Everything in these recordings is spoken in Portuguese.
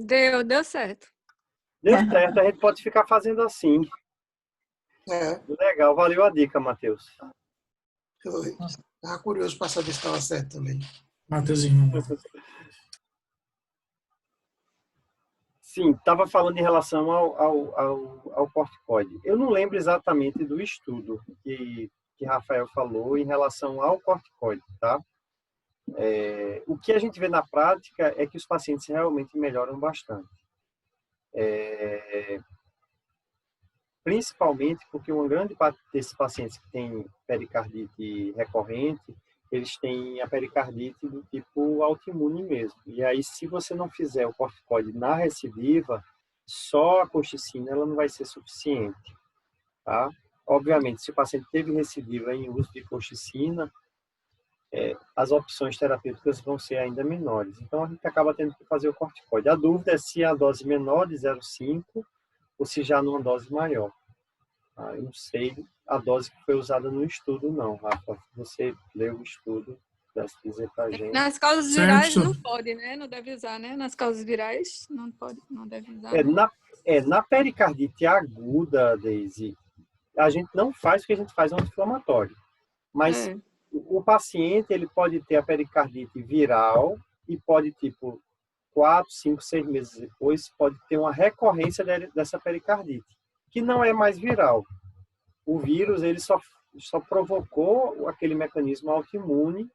Deu certo. Deu certo, a gente pode ficar fazendo assim. É, Legal, valeu a dica, Matheus. eu estava curioso para saber se estava certo também. Mateuzinho. Sim, estava falando em relação ao corticoide. Eu não lembro exatamente do estudo que Rafael falou em relação ao corticoide, tá? O que a gente vê na prática é que os pacientes realmente melhoram bastante. Principalmente porque uma grande parte desses pacientes que têm pericardite recorrente, eles têm a pericardite do tipo autoimune mesmo. E aí, se você não fizer o corticoide na recidiva, só a colchicina ela não vai ser suficiente, tá? Obviamente, se o paciente teve recidiva em uso de colchicina, as opções terapêuticas vão ser ainda menores. Então, a gente acaba tendo que fazer o corticoide. A dúvida é se a dose menor de 0,5 ou se já numa dose maior. Eu não sei a dose que foi usada no estudo, não, Rafa. Você leu o estudo, pudesse dizer pra gente. Nas causas Certo. virais não pode, né? Não deve usar, né? Nas causas virais não pode, não deve usar. Na pericardite aguda, Daisy, a gente não faz o que a gente faz no anti-inflamatório. Mas o paciente, ele pode ter a pericardite viral e pode, 4, 5, 6 meses depois, pode ter uma recorrência dessa pericardite, que não é mais viral. O vírus, ele só provocou aquele mecanismo autoimune,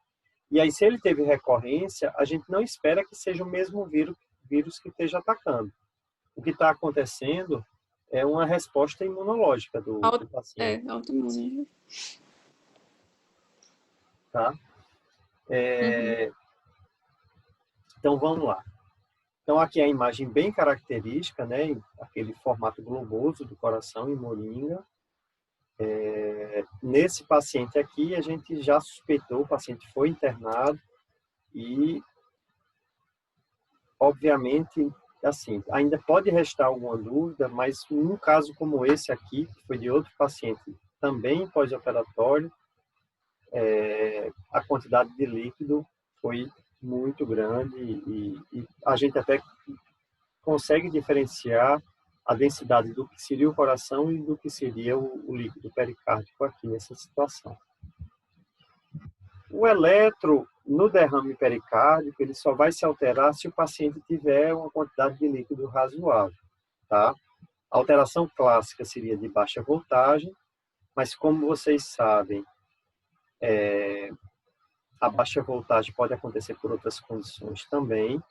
e aí se ele teve recorrência, a gente não espera que seja o mesmo vírus que esteja atacando. O que está acontecendo é uma resposta imunológica do paciente. Autoimune. Tá? Então, vamos lá. Então, aqui é a imagem bem característica, né? Aquele formato globoso do coração em moringa. Nesse paciente aqui, a gente já suspeitou, o paciente foi internado e, obviamente, assim, ainda pode restar alguma dúvida, mas num caso como esse aqui, que foi de outro paciente, também pós-operatório, a quantidade de líquido foi muito grande e a gente até consegue diferenciar a densidade do que seria o coração e do que seria o líquido pericárdico aqui nessa situação. O eletro no derrame pericárdico, ele só vai se alterar se o paciente tiver uma quantidade de líquido razoável, tá? A alteração clássica seria de baixa voltagem, mas como vocês sabem, a baixa voltagem pode acontecer por outras condições também,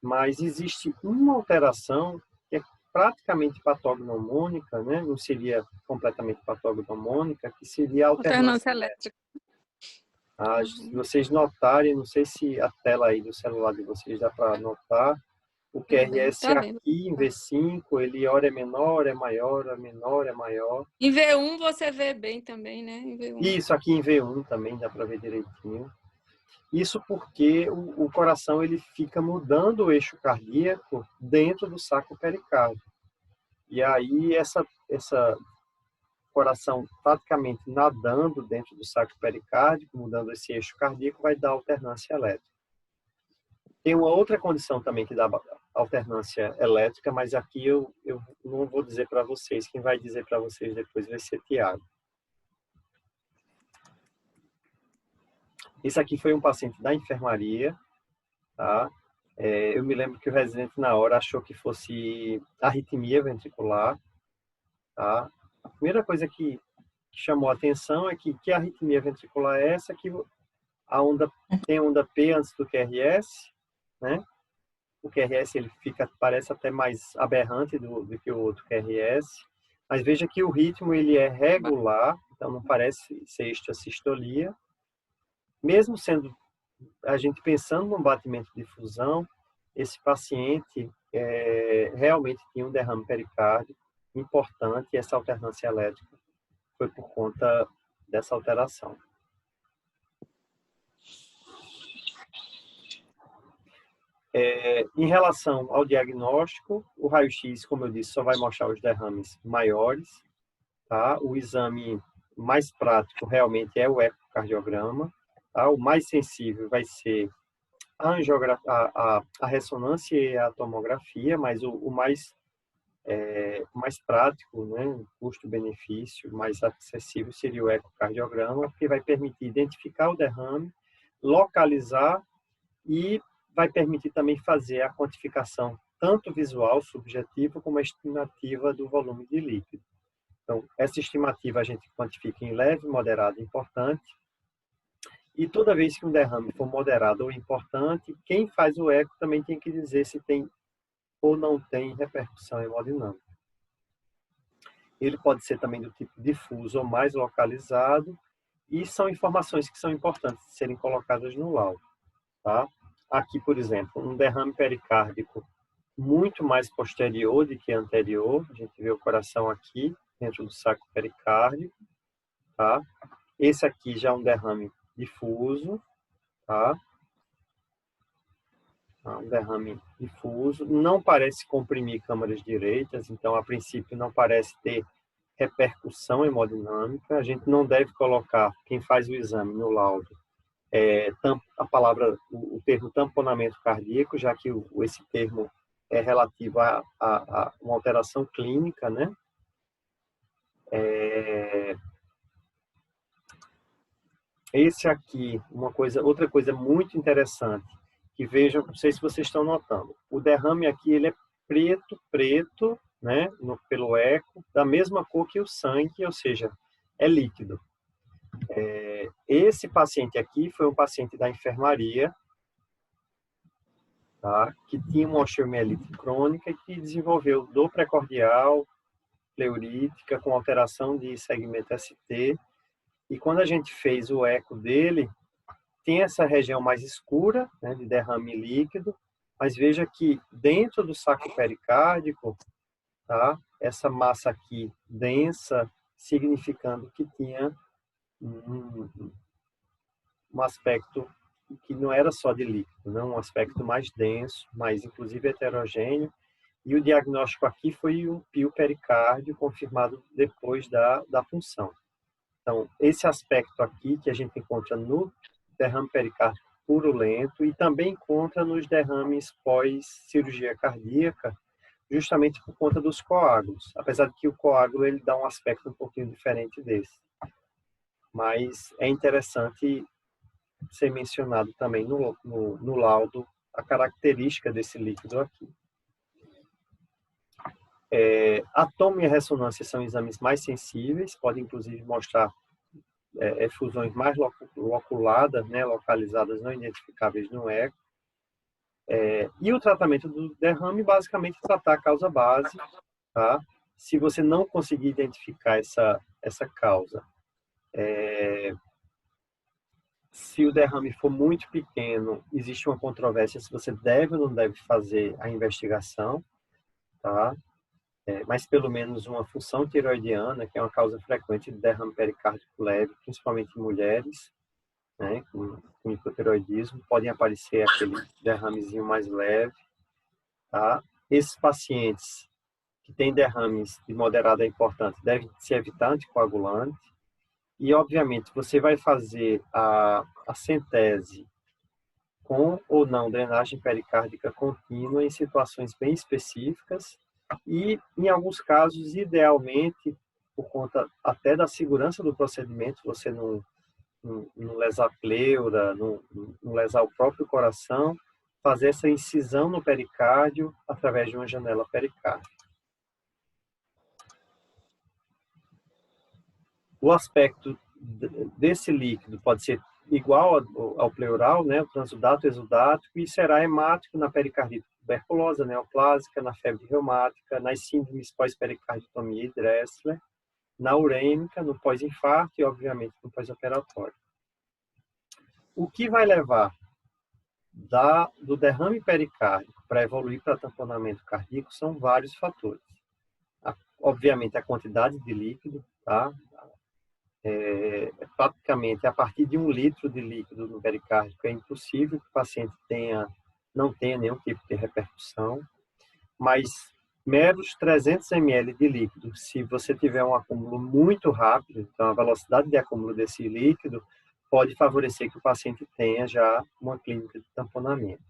mas existe uma alteração que é praticamente patognomônica, né? Não seria completamente patognomônica, que seria a alternância elétrica. Se vocês notarem, não sei se a tela aí do celular de vocês dá para notar, o QRS aqui em V5, ele ora é menor, é maior, é menor, é maior. Em V1 você vê bem também, né? Em V1. Isso, aqui em V1 também dá para ver direitinho. Isso porque o coração ele fica mudando o eixo cardíaco dentro do saco pericárdio. E aí essa coração praticamente nadando dentro do saco pericárdico, mudando esse eixo cardíaco, vai dar alternância elétrica. Tem uma outra condição também que dá alternância elétrica, mas aqui eu não vou dizer para vocês. Quem vai dizer para vocês depois vai ser Tiago. Esse aqui foi um paciente da enfermaria, tá? Eu me lembro que o residente na hora achou que fosse arritmia ventricular, tá? A primeira coisa que chamou a atenção é que arritmia ventricular é essa, que a onda tem onda P antes do QRS, né? O QRS ele parece até mais aberrante do que o outro QRS, mas veja que o ritmo ele é regular, então não parece ser sistolia. Mesmo sendo a gente pensando no batimento de fusão, esse paciente realmente tinha um derrame pericárdico importante e essa alternância elétrica foi por conta dessa alteração. Em relação ao diagnóstico, o raio-x, como eu disse, só vai mostrar os derrames maiores, tá? O exame mais prático realmente é o ecocardiograma, tá? O mais sensível vai ser a ressonância e a tomografia, mas o mais prático, né, custo-benefício, mais acessível seria o ecocardiograma, que vai permitir identificar o derrame, localizar e vai permitir também fazer a quantificação, tanto visual, subjetiva, como a estimativa do volume de líquido. Então, essa estimativa a gente quantifica em leve, moderado e importante. E toda vez que um derrame for moderado ou importante, quem faz o eco também tem que dizer se tem ou não tem repercussão hemodinâmica. Ele pode ser também do tipo difuso ou mais localizado, e são informações que são importantes de serem colocadas no laudo. Tá? Aqui, por exemplo, um derrame pericárdico muito mais posterior do que anterior. A gente vê o coração aqui, dentro do saco pericárdico. Tá? Esse aqui já é um derrame difuso. Tá? Um derrame difuso. Não parece comprimir câmaras direitas, então, a princípio, não parece ter repercussão hemodinâmica. A gente não deve colocar, quem faz o exame no laudo, o termo tamponamento cardíaco, já que esse termo é relativo a uma alteração clínica, né? Esse aqui, outra coisa muito interessante, que vejam, não sei se vocês estão notando, o derrame aqui ele é preto, né? Pelo eco, da mesma cor que o sangue, ou seja, é líquido. Esse paciente aqui foi um paciente da enfermaria, tá? Que tinha uma osteomielite crônica e que desenvolveu dor precordial, pleurítica, com alteração de segmento ST. E quando a gente fez o eco dele, tem essa região mais escura, né, de derrame líquido, mas veja que dentro do saco pericárdico, tá? Essa massa aqui densa, significando que tinha um aspecto que não era só de líquido, né? Um aspecto mais denso, mais inclusive heterogêneo. E o diagnóstico aqui foi um pio pericárdio confirmado depois da punção. Então, esse aspecto aqui que a gente encontra no derrame pericárdico purulento e também encontra nos derrames pós-cirurgia cardíaca, justamente por conta dos coágulos. Apesar de que o coágulo ele dá um aspecto um pouquinho diferente desse. Mas é interessante ser mencionado também no laudo a característica desse líquido aqui. A tomo e a ressonância são exames mais sensíveis, podem inclusive mostrar efusões mais loculadas, né, localizadas, não identificáveis no eco. E o tratamento do derrame, basicamente, é tratar a causa base. Tá? Se você não conseguir identificar essa causa, se o derrame for muito pequeno, existe uma controvérsia se você deve ou não deve fazer a investigação, tá? Mas pelo menos uma função tireoidiana, que é uma causa frequente de derrame pericárdico leve, principalmente em mulheres, né, com hipotireoidismo, podem aparecer aquele derramezinho mais leve, tá? Esses pacientes que têm derrames de moderada a importante devem se evitar anticoagulante e, obviamente, você vai fazer a centese com ou não drenagem pericárdica contínua em situações bem específicas e, em alguns casos, idealmente, por conta até da segurança do procedimento, você não lesar a pleura, não lesar o próprio coração, fazer essa incisão no pericárdio através de uma janela pericárdica. O aspecto desse líquido pode ser igual ao pleural, né, o transudato exudático, e será hemático na pericardite tuberculosa, neoplásica, na febre reumática, nas síndromes pós-pericardiotomia e Dressler, na urêmica, no pós-infarto e, obviamente, no pós-operatório. O que vai levar do derrame pericárdico para evoluir para tamponamento cardíaco são vários fatores. Obviamente, a quantidade de líquido, tá? Praticamente, a partir de 1 litro de líquido no pericárdico, é impossível que o paciente não tenha nenhum tipo de repercussão, mas meros 300 ml de líquido, se você tiver um acúmulo muito rápido, então a velocidade de acúmulo desse líquido pode favorecer que o paciente tenha já uma clínica de tamponamento.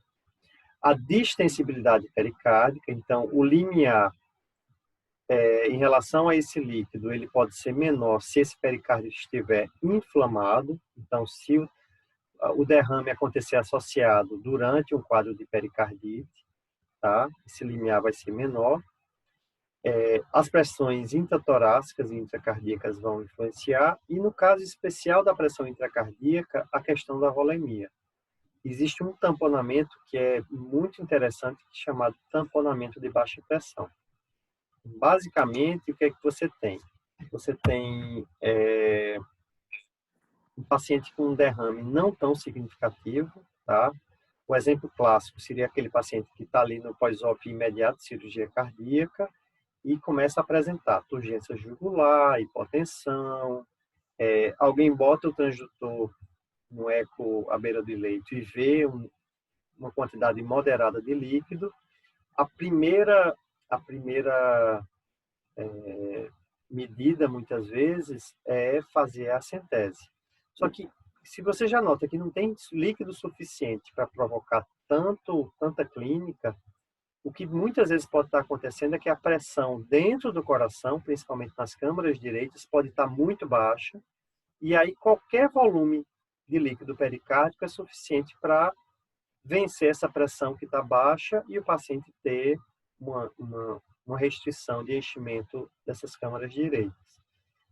A distensibilidade pericárdica, então, o limiar em relação a esse líquido, ele pode ser menor se esse pericárdio estiver inflamado. Então, se o derrame acontecer associado durante um quadro de pericardite, tá? Esse limiar vai ser menor. As pressões intratorácicas e intracardíacas vão influenciar. E no caso especial da pressão intracardíaca, a questão da volemia. Existe um tamponamento que é muito interessante, chamado tamponamento de baixa pressão. Basicamente, o que é que você tem? Você tem um paciente com um derrame não tão significativo, tá? O exemplo clássico seria aquele paciente que está ali no pós-op imediato de cirurgia cardíaca e começa a apresentar turgência jugular, hipotensão, alguém bota o transdutor no eco à beira do leito e vê uma quantidade moderada de líquido. A primeira medida, muitas vezes, é fazer a centese. Só que, se você já nota que não tem líquido suficiente para provocar tanta clínica, o que muitas vezes pode estar acontecendo é que a pressão dentro do coração, principalmente nas câmaras direitas, pode estar muito baixa, e aí qualquer volume de líquido pericárdico é suficiente para vencer essa pressão que está baixa e o paciente ter uma restrição de enchimento dessas câmaras direitas.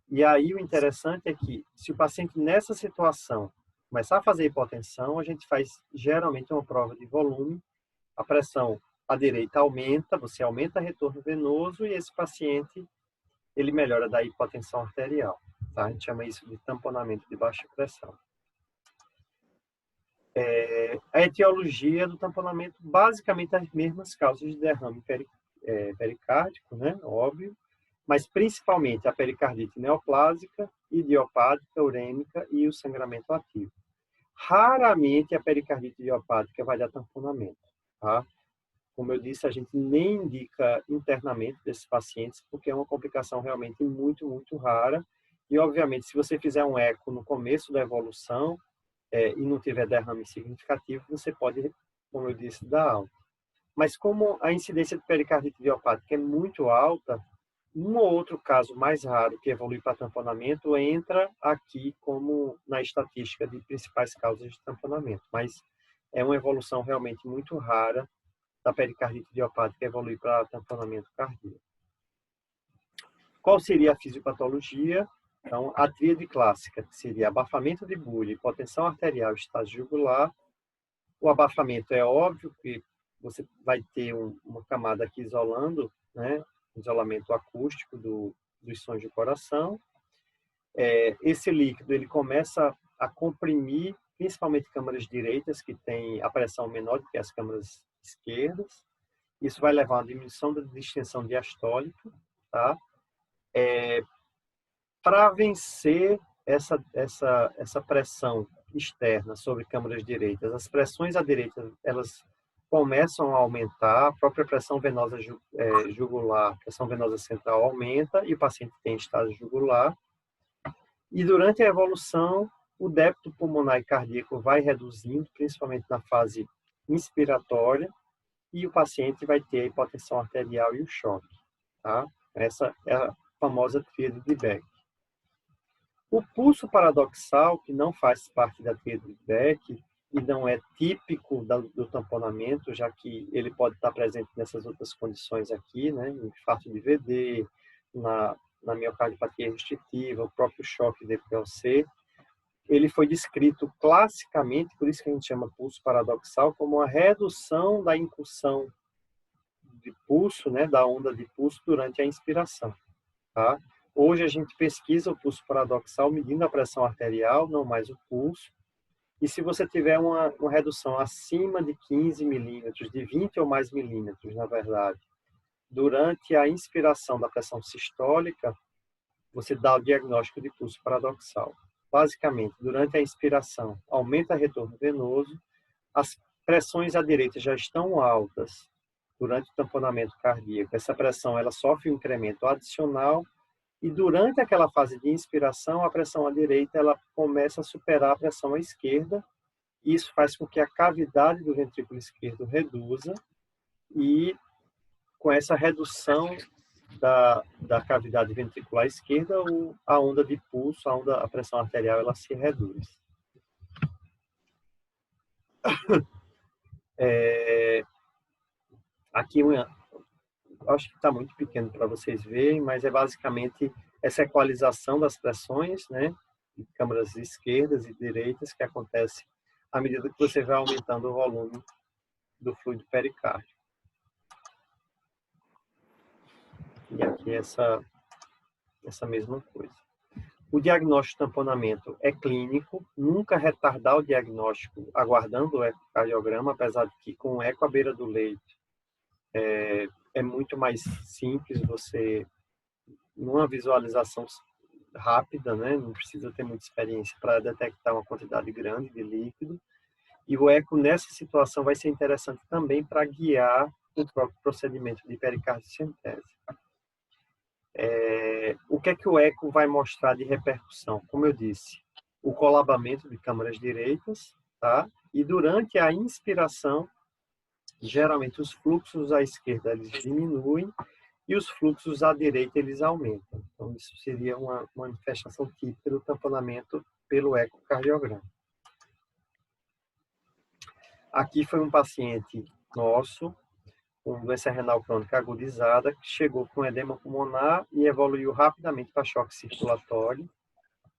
E aí o interessante é que, se o paciente nessa situação começar a fazer hipotensão, a gente faz geralmente uma prova de volume, a pressão à direita aumenta, você aumenta o retorno venoso e esse paciente ele melhora da hipotensão arterial. Tá? A gente chama isso de tamponamento de baixa pressão. A etiologia do tamponamento, basicamente as mesmas causas de derrame pericárdico, né? Óbvio, mas principalmente a pericardite neoplásica, idiopática, urêmica e o sangramento ativo. Raramente a pericardite idiopática vai dar tamponamento, tá? Como eu disse, a gente nem indica internamento desses pacientes, porque é uma complicação realmente muito, muito rara. E, obviamente, se você fizer um eco no começo da evolução e não tiver derrame significativo, você pode, como eu disse, dar alta. Mas como a incidência de pericardite idiopática é muito alta, um ou outro caso mais raro que evolui para tamponamento entra aqui como na estatística de principais causas de tamponamento. Mas é uma evolução realmente muito rara da pericardite idiopática evoluir para tamponamento cardíaco. Qual seria a fisiopatologia? Então, a tríade clássica seria abafamento de bulha, hipotensão arterial e estágio jugular. O abafamento é óbvio que você vai ter uma camada aqui isolando, né? Isolamento acústico dos sons de coração. Esse líquido ele começa a comprimir, principalmente câmaras direitas, que têm a pressão menor do que as câmaras esquerdas. Isso vai levar a uma diminuição da distensão diastólica, tá? Para vencer essa pressão externa sobre câmaras direitas, as pressões à direita elas começam a aumentar, a própria pressão venosa jugular, pressão venosa central aumenta e o paciente tem estágio jugular. E durante a evolução, o débito pulmonar e cardíaco vai reduzindo, principalmente na fase inspiratória, e o paciente vai ter a hipotensão arterial e o choque. Tá? Essa é a famosa tríade de Beck. O pulso paradoxal, que não faz parte da tríade de Beck e não é típico do tamponamento, já que ele pode estar presente nessas outras condições aqui, né? Infarto de VD, na miocardiopatia restritiva, o próprio choque de PLC, ele foi descrito classicamente, por isso que a gente chama pulso paradoxal, como a redução da incursão de pulso, né, da onda de pulso durante a inspiração. Tá? Hoje a gente pesquisa o pulso paradoxal medindo a pressão arterial, não mais o pulso. E se você tiver uma redução acima de 15 milímetros, de 20 ou mais milímetros, na verdade, durante a inspiração da pressão sistólica, você dá o diagnóstico de pulso paradoxal. Basicamente, durante a inspiração, aumenta o retorno venoso, as pressões à direita já estão altas durante o tamponamento cardíaco. Essa pressão ela sofre um incremento adicional E durante aquela fase de inspiração, a pressão à direita ela começa a superar a pressão à esquerda. Isso faz com que a cavidade do ventrículo esquerdo reduza e com essa redução da cavidade ventricular esquerda, a onda de pulso, a pressão arterial, ela se reduz. Aqui, acho que está muito pequeno para vocês verem, mas é basicamente essa equalização das pressões, né, de câmaras esquerdas e direitas, que acontece à medida que você vai aumentando o volume do fluido pericárdio. E aqui essa mesma coisa. O diagnóstico de tamponamento é clínico, nunca retardar o diagnóstico aguardando o ecocardiograma, apesar de que com o eco à beira do leito é muito mais simples você, numa visualização rápida, né, não precisa ter muita experiência para detectar uma quantidade grande de líquido. E o eco, nessa situação, vai ser interessante também para guiar o próprio procedimento de pericardicentese. O que é que o eco vai mostrar de repercussão? Como eu disse, o colabamento de câmaras direitas, tá? E durante a inspiração, geralmente os fluxos à esquerda eles diminuem e os fluxos à direita eles aumentam. Então, isso seria uma manifestação típica do tamponamento pelo ecocardiograma. Aqui foi um paciente nosso, com doença renal crônica agudizada, que chegou com edema pulmonar e evoluiu rapidamente para choque circulatório.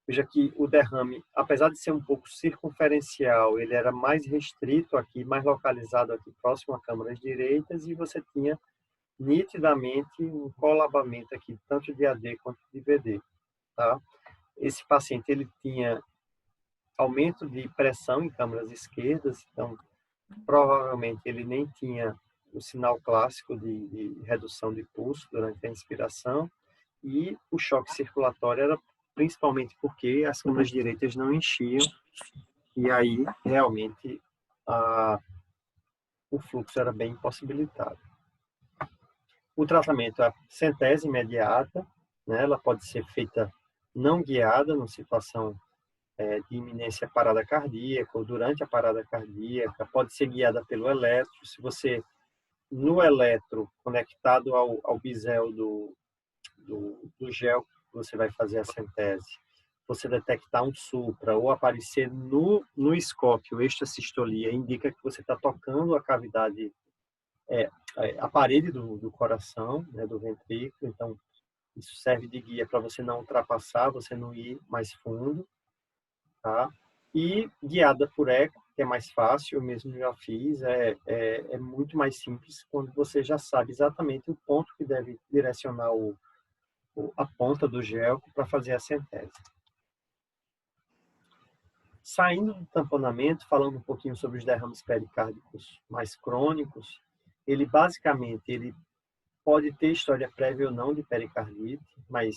Veja que o derrame, apesar de ser um pouco circunferencial, ele era mais restrito aqui, mais localizado aqui próximo a câmaras direitas, e você tinha nitidamente um colabamento aqui, tanto de AD quanto de VD. Tá? Esse paciente ele tinha aumento de pressão em câmaras esquerdas, então provavelmente ele nem tinha o sinal clássico de redução de pulso durante a inspiração, e o choque circulatório era principalmente porque as câmaras direitas não enchiam, e aí realmente o fluxo era bem impossibilitado. O tratamento é centese imediata, né? Ela pode ser feita não guiada, numa situação de iminência parada cardíaca ou durante a parada cardíaca, pode ser guiada pelo eletro. Se você, no eletro, conectado ao bisel do gel, você vai fazer a centese, você detectar um supra ou aparecer no scope, o extrasistolia, indica que você está tocando a cavidade, a parede do coração, né, do ventrículo. Então, isso serve de guia para você não ultrapassar, você não ir mais fundo. Tá? E guiada por eco, que é mais fácil, eu mesmo já fiz, é muito mais simples quando você já sabe exatamente o ponto que deve direcionar a ponta do gel para fazer a centese. Saindo do tamponamento, falando um pouquinho sobre os derrames pericárdicos mais crônicos, ele basicamente pode ter história prévia ou não de pericardite, mas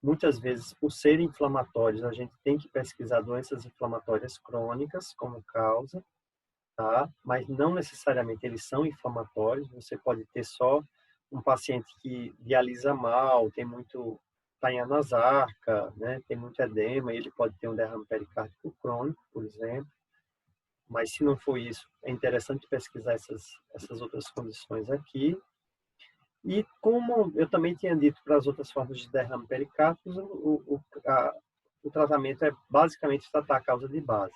muitas vezes, por serem inflamatórios, a gente tem que pesquisar doenças inflamatórias crônicas como causa, tá? Mas não necessariamente eles são inflamatórios. Você pode ter só um paciente que dialisa mal, está em anasarca, né? Tem muito edema, e ele pode ter um derrame pericárdico crônico, por exemplo. Mas se não for isso, é interessante pesquisar essas outras condições aqui. E como eu também tinha dito para as outras formas de derrame pericárdico, o tratamento é basicamente tratar a causa de base.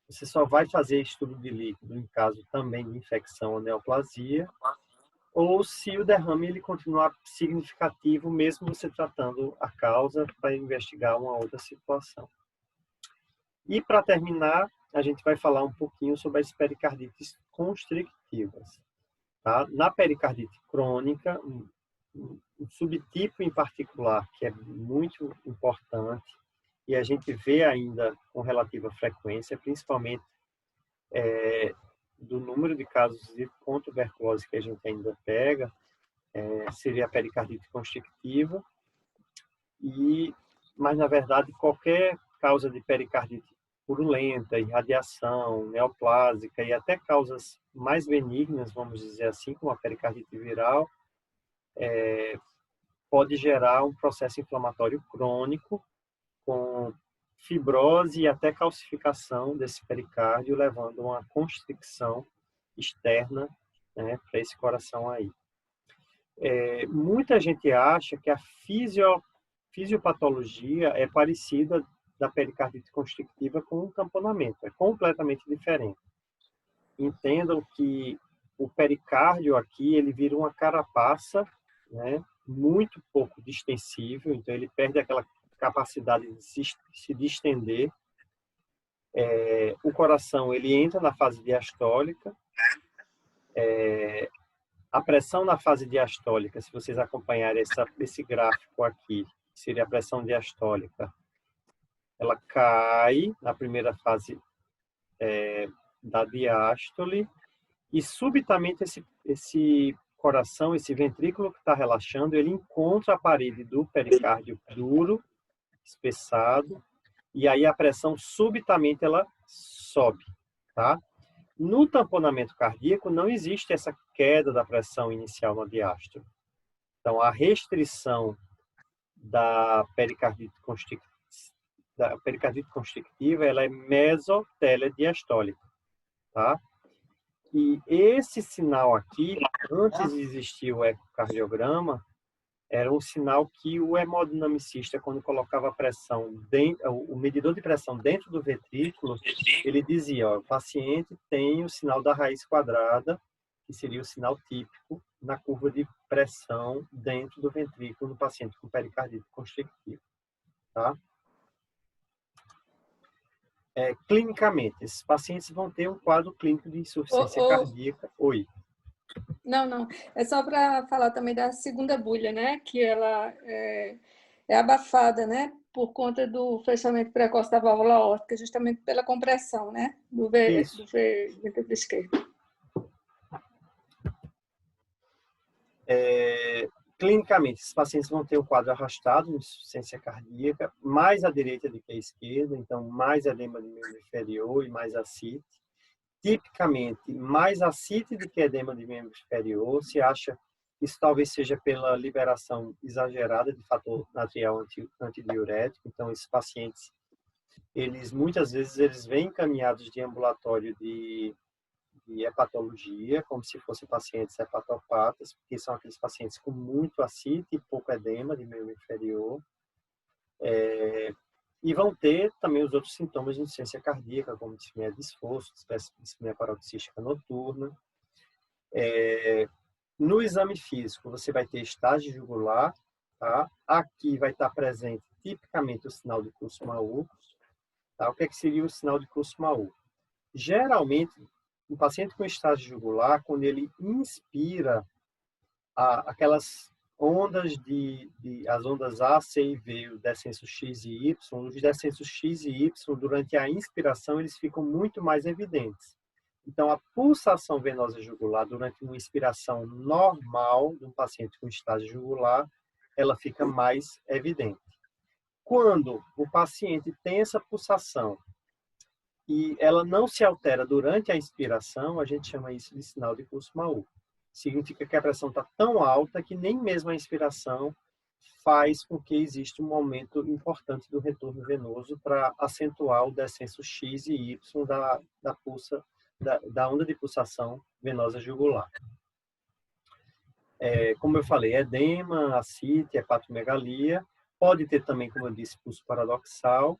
Você só vai fazer estudo de líquido em caso também de infecção ou neoplasia, ou se o derrame ele continuar significativo, mesmo você tratando a causa para investigar uma outra situação. E para terminar, a gente vai falar um pouquinho sobre as pericardites constrictivas. Tá? Na pericardite crônica, um subtipo em particular que é muito importante e a gente vê ainda com relativa frequência, principalmente do número de casos com tuberculose que a gente ainda pega, seria a pericardite constrictiva. Mas, na verdade, qualquer causa de pericardite purulenta, irradiação, neoplásica e até causas mais benignas, vamos dizer assim, como a pericardite viral, pode gerar um processo inflamatório crônico com fibrose e até calcificação desse pericárdio, levando a uma constricção externa, né, para esse coração aí. Muita gente acha que a fisiopatologia é parecida da pericardite constrictiva com um tamponamento. É completamente diferente. Entendam que o pericárdio aqui, ele vira uma carapaça, né, muito pouco distensível, então ele perde aquela capacidade de se distender. O coração, ele entra na fase diastólica. A pressão na fase diastólica, se vocês acompanharem esse gráfico aqui, seria a pressão diastólica, ela cai na primeira fase da diástole e subitamente esse coração, esse ventrículo que está relaxando, ele encontra a parede do pericárdio duro, espessado, e aí a pressão subitamente ela sobe, tá? No tamponamento cardíaco não existe essa queda da pressão inicial na diástole. Então a restrição da pericardite constrictiva, ela é mesotelediastólica, tá? E esse sinal aqui, antes de existir o ecocardiograma, era um sinal que o hemodinamicista, quando colocava a pressão o medidor de pressão dentro do ventrículo, ele dizia, ó, o paciente tem o sinal da raiz quadrada, que seria o sinal típico na curva de pressão dentro do ventrículo no paciente com pericardite constrictiva, tá? Clinicamente, esses pacientes vão ter um quadro clínico de insuficiência cardíaca. Oi. Não. É só para falar também da segunda bulha, né? Que ela é abafada, né? Por conta do fechamento precoce da válvula aórtica, justamente pela compressão, né? Do ventrículo esquerdo. Clinicamente, esses pacientes vão ter um quadro arrastado de insuficiência cardíaca, mais à direita do que à esquerda, então mais edema de membro inferior e mais ascite. Tipicamente, mais ascite do que edema de membro inferior. Se acha que isso talvez seja pela liberação exagerada de fator natrial antidiurético. Então, esses pacientes, muitas vezes, eles vêm encaminhados de ambulatório de hepatologia, como se fossem pacientes hepatopatas, porque são aqueles pacientes com muito ascite e pouco edema de membro inferior. E vão ter também os outros sintomas de insuficiência cardíaca, como disfnia de esforço, disfnia paroxística noturna. No exame físico, você vai ter estágio jugular, tá? Aqui vai estar presente tipicamente o sinal de Kussmaul. Tá? O que seria o sinal de Kussmaul? Geralmente, um paciente com estágio jugular, quando ele inspira aquelas ondas as ondas A, C e V, o descenso X e Y, os descensos X e Y, durante a inspiração, eles ficam muito mais evidentes. Então, a pulsação venosa jugular, durante uma inspiração normal de um paciente com estágio jugular, ela fica mais evidente. Quando o paciente tem essa pulsação e ela não se altera durante a inspiração, a gente chama isso de sinal de Kussmaul. Significa que a pressão está tão alta que nem mesmo a inspiração faz com que exista um aumento importante do retorno venoso para acentuar o descenso X e Y da onda de pulsação venosa jugular. Como eu falei, edema, ascite, hepatomegalia, pode ter também, como eu disse, pulso paradoxal,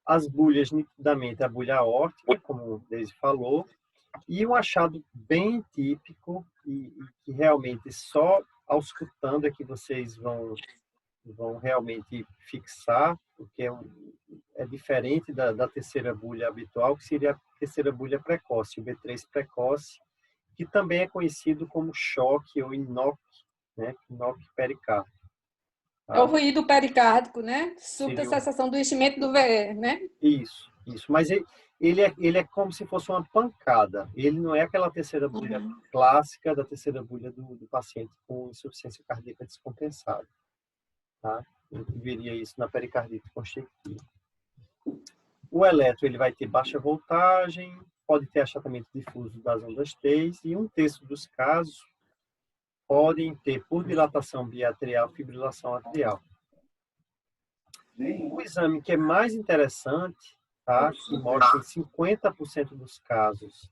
as bulhas, nitidamente, a bulha aórtica, como o Deise falou, e um achado bem típico e que realmente só auscultando é que vocês vão realmente fixar, porque é diferente da terceira bulha habitual, que seria a terceira bulha precoce, o B3 precoce, que também é conhecido como choque ou inoc, né? Inoc pericárdio. Tá? É o ruído pericárdico, né? Súbita cessação do enchimento do VE, né? Isso. Mas ele é como se fosse uma pancada. Ele não é aquela terceira bulha clássica da terceira bulha do paciente com insuficiência cardíaca descompensada. Tá? A gente veria isso na pericardite constrictiva. O eletro ele vai ter baixa voltagem, pode ter achatamento difuso das ondas T, e um terço dos casos podem ter, por dilatação biatrial, fibrilação atrial. O exame que é mais interessante, tá, que mostra em 50% dos casos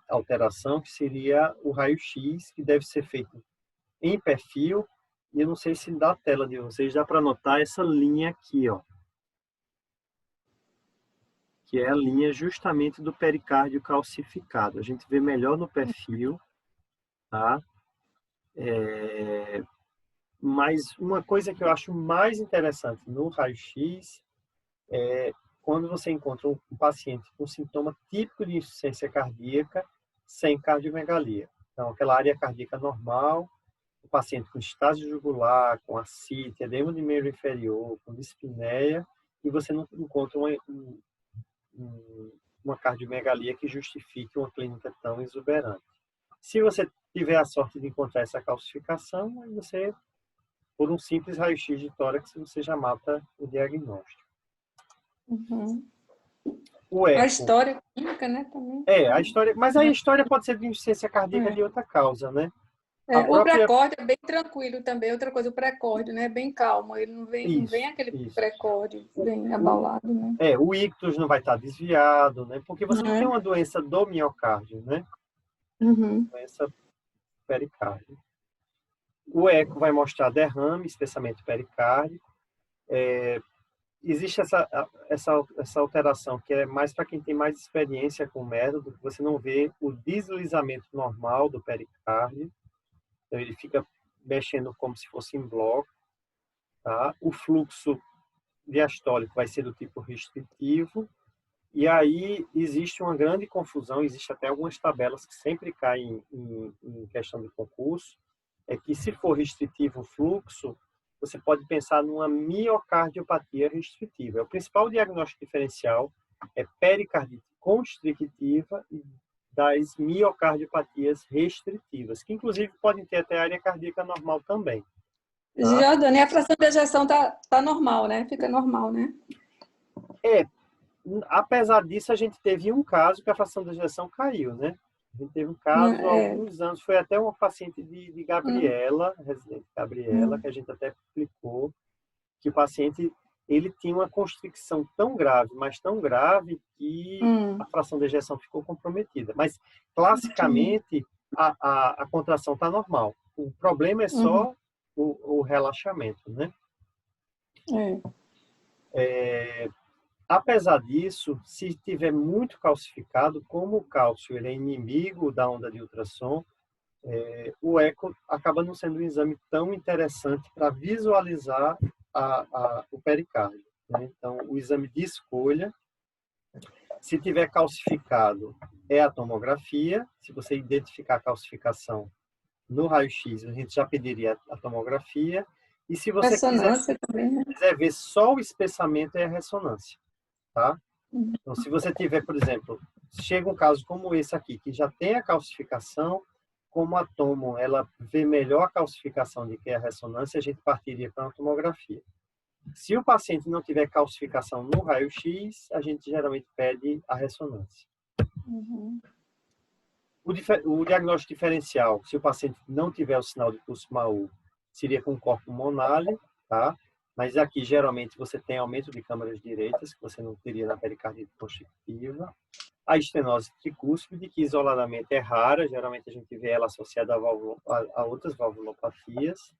alteração, que seria o raio-x, que deve ser feito em perfil, e eu não sei se da tela de vocês dá para notar essa linha aqui, ó, que é a linha justamente do pericárdio calcificado. A gente vê melhor no perfil, tá? Mas uma coisa que eu acho mais interessante no raio-x é quando você encontra um paciente com sintoma típico de insuficiência cardíaca sem cardiomegalia. Então, aquela área cardíaca normal, o paciente com estase jugular, com ascite, edema de membro inferior, com dispneia, e você não encontra uma cardiomegalia que justifique uma clínica tão exuberante. Se você tiver a sorte de encontrar essa calcificação, aí você, por um simples raio-x de tórax, você já mata o diagnóstico. Uhum. O A eco. história clínica, né, também. A história, mas a história pode ser de insuficiência cardíaca de outra causa, né? O precórdio é bem tranquilo também. Outra coisa, o precórdio, né? Bem calmo. Ele não vem aquele precórdio bem abalado, né? O ictus não vai estar desviado, né? Porque você não tem uma doença do miocárdio, né? Doença pericárdio. O eco vai mostrar derrame, espessamento pericárdico. Existe essa alteração que é mais para quem tem mais experiência com o método, que você não vê o deslizamento normal do pericárdio. Então, ele fica mexendo como se fosse em bloco. Tá? O fluxo diastólico vai ser do tipo restritivo. E aí existe uma grande confusão, existe até algumas tabelas que sempre caem em questão de concurso, é que se for restritivo o fluxo, você pode pensar numa miocardiopatia restritiva. O principal diagnóstico diferencial é pericardite constrictiva e das miocardiopatias restritivas, que inclusive podem ter até área cardíaca normal também. Tá? Jordânia, a fração de ejeção tá normal, né? Fica normal, né? Apesar disso, a gente teve um caso que a fração de ejeção caiu, né? A gente teve um caso há alguns anos, foi até uma paciente de Gabriela, residente Gabriela, que a gente até explicou que o paciente ele tinha uma constricção tão grave, mas tão grave que a fração de ejeção ficou comprometida. Mas, classicamente, a contração está normal. O problema é só o relaxamento, né? Apesar disso, se tiver muito calcificado, como o cálcio ele é inimigo da onda de ultrassom, o eco acaba não sendo um exame tão interessante para visualizar o pericárdio. Né? Então, o exame de escolha, se tiver calcificado, é a tomografia. Se você identificar a calcificação no raio-x, a gente já pediria a tomografia. E se você quiser ver só o espessamento, é a ressonância. Tá? Então, se você tiver, por exemplo, chega um caso como esse aqui, que já tem a calcificação, como a tomo, ela vê melhor a calcificação do que a ressonância, a gente partiria para uma tomografia. Se o paciente não tiver calcificação no raio-x, a gente geralmente pede a ressonância. O diagnóstico diferencial, se o paciente não tiver o sinal de Kussmaul, seria com corpo monale, tá? Mas aqui, geralmente, você tem aumento de câmaras direitas, que você não teria na pericardite constrictiva. A estenose tricúspide, que isoladamente é rara, geralmente a gente vê ela associada a outras valvulopatias.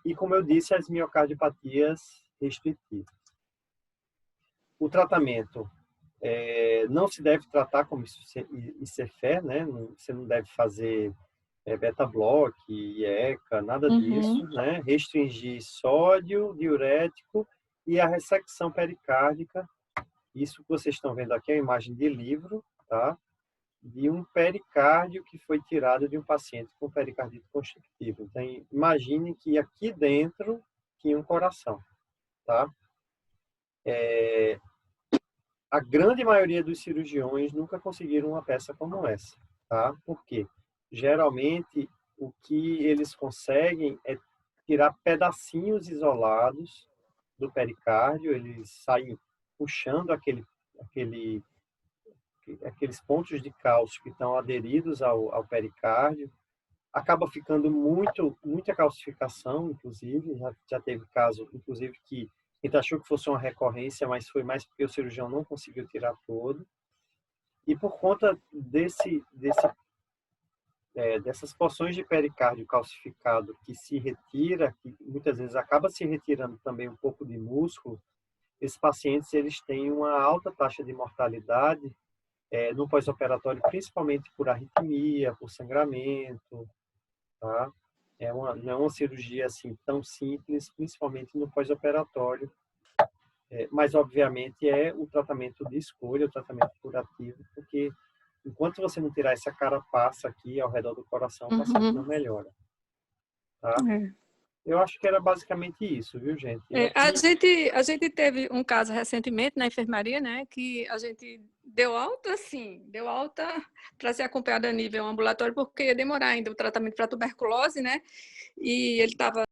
E, como eu disse, as miocardiopatias restritivas. O tratamento não se deve tratar como ICFE, né? Você não deve fazer beta-block, IECA, nada disso, né? Restringir sódio, diurético e a ressecção pericárdica. Isso que vocês estão vendo aqui é uma imagem de livro, tá? De um pericárdio que foi tirado de um paciente com pericardite constrictiva. Então, imagine que aqui dentro tinha um coração, tá? A grande maioria dos cirurgiões nunca conseguiram uma peça como essa, tá? Por quê? Geralmente, o que eles conseguem é tirar pedacinhos isolados do pericárdio, eles saem puxando aqueles pontos de cálcio que estão aderidos ao pericárdio, acaba ficando muita calcificação, inclusive, já teve caso, inclusive, que a gente achou que fosse uma recorrência, mas foi mais porque o cirurgião não conseguiu tirar todo. E por conta dessas porções de pericárdio calcificado que se retira, que muitas vezes acaba se retirando também um pouco de músculo, esses pacientes eles têm uma alta taxa de mortalidade no pós-operatório, principalmente por arritmia, por sangramento, tá? Não é uma cirurgia assim tão simples, principalmente no pós-operatório, mas obviamente é o tratamento de escolha, o tratamento curativo, porque enquanto você não tirar essa carapaça aqui ao redor do coração, o paciente não melhora, tá? Eu acho que era basicamente isso, viu, gente? A gente teve um caso recentemente na enfermaria, né, que a gente deu alta para ser acompanhado a nível ambulatório, porque ia demorar ainda o tratamento para tuberculose, né, e ele estava